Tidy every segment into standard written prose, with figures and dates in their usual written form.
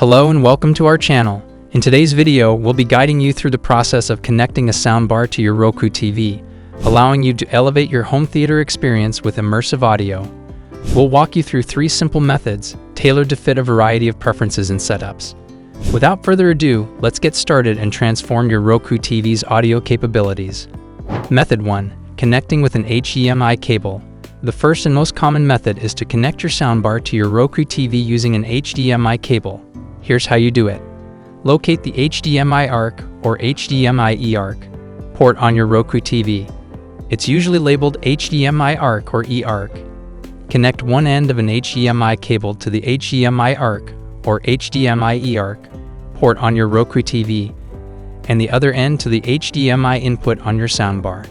Hello and welcome to our channel. In today's video, we'll be guiding you through the process of connecting a soundbar to your Roku TV, allowing you to elevate your home theater experience with immersive audio. We'll walk you through 3 simple methods, tailored to fit a variety of preferences and setups. Without further ado, let's get started and transform your Roku TV's audio capabilities. Method 1. Connecting with an HDMI cable. The first and most common method is to connect your soundbar to your Roku TV using an HDMI cable. Here's how you do it. Locate the HDMI ARC or HDMI ARC port on your Roku TV. It's usually labeled HDMI ARC or eARC. Connect one end of an HDMI cable to the HDMI ARC or HDMI eARC port on your Roku TV and the other end to the HDMI input on your soundbar.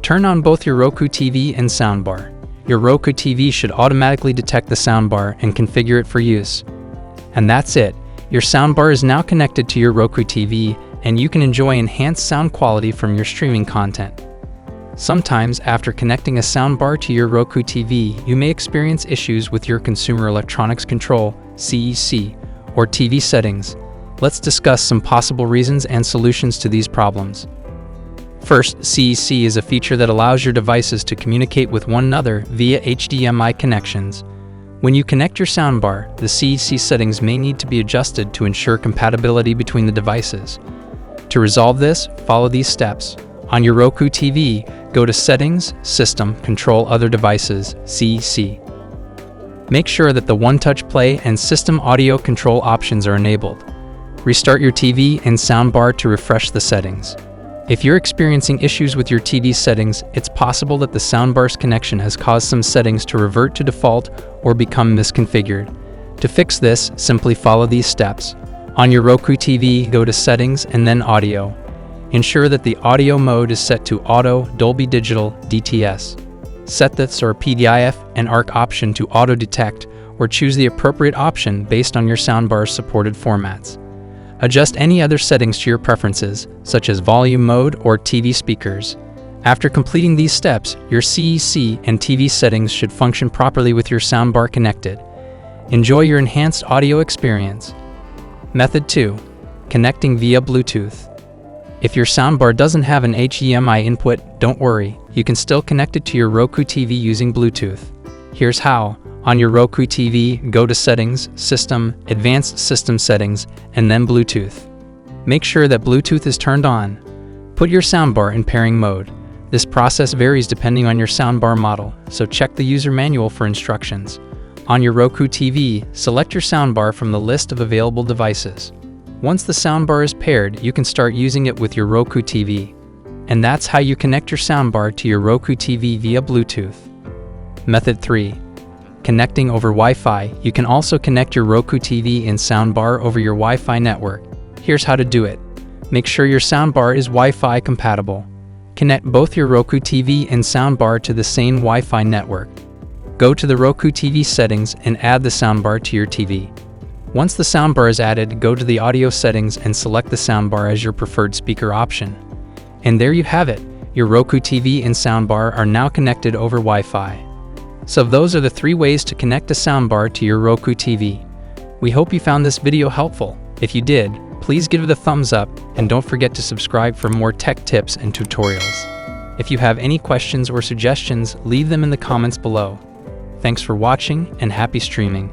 Turn on both your Roku TV and soundbar. Your Roku TV should automatically detect the soundbar and configure it for use. And that's it. Your soundbar is now connected to your Roku TV, and you can enjoy enhanced sound quality from your streaming content. Sometimes, after connecting a soundbar to your Roku TV, you may experience issues with your Consumer Electronics Control (CEC) or TV settings. Let's discuss some possible reasons and solutions to these problems. First, CEC is a feature that allows your devices to communicate with one another via HDMI connections. When you connect your soundbar, the CEC settings may need to be adjusted to ensure compatibility between the devices. To resolve this, follow these steps. On your Roku TV, go to Settings, System, Control Other Devices, CEC. Make sure that the One-Touch Play and System Audio Control options are enabled. Restart your TV and soundbar to refresh the settings. If you're experiencing issues with your TV settings, it's possible that the soundbar's connection has caused some settings to revert to default or become misconfigured. To fix this, simply follow these steps. On your Roku TV, go to Settings and then Audio. Ensure that the audio mode is set to Auto, Dolby Digital, DTS. Set this or PDIF and ARC option to Auto Detect or choose the appropriate option based on your soundbar's supported formats. Adjust any other settings to your preferences, such as volume mode or TV speakers. After completing these steps, your CEC and TV settings should function properly with your soundbar connected. Enjoy your enhanced audio experience. Method 2. Connecting via Bluetooth. If your soundbar doesn't have an HDMI input, don't worry, you can still connect it to your Roku TV using Bluetooth. Here's how. On your Roku TV, go to Settings, System, Advanced System Settings, and then Bluetooth. Make sure that Bluetooth is turned on. Put your soundbar in pairing mode. This process varies depending on your soundbar model, so check the user manual for instructions. On your Roku TV, select your soundbar from the list of available devices. Once the soundbar is paired, you can start using it with your Roku TV. And that's how you connect your soundbar to your Roku TV via Bluetooth. Method 3. Connecting over Wi-Fi. You can also connect your Roku TV and soundbar over your Wi-Fi network. Here's how to do it. Make sure your soundbar is Wi-Fi compatible. Connect both your Roku TV and soundbar to the same Wi-Fi network. Go to the Roku TV settings and add the soundbar to your TV. Once the soundbar is added, go to the audio settings and select the soundbar as your preferred speaker option. And there you have it. Your Roku TV and soundbar are now connected over Wi-Fi. So those are the 3 ways to connect a soundbar to your Roku TV. We hope you found this video helpful. If you did, please give it a thumbs up and don't forget to subscribe for more tech tips and tutorials. If you have any questions or suggestions, leave them in the comments below. Thanks for watching and happy streaming.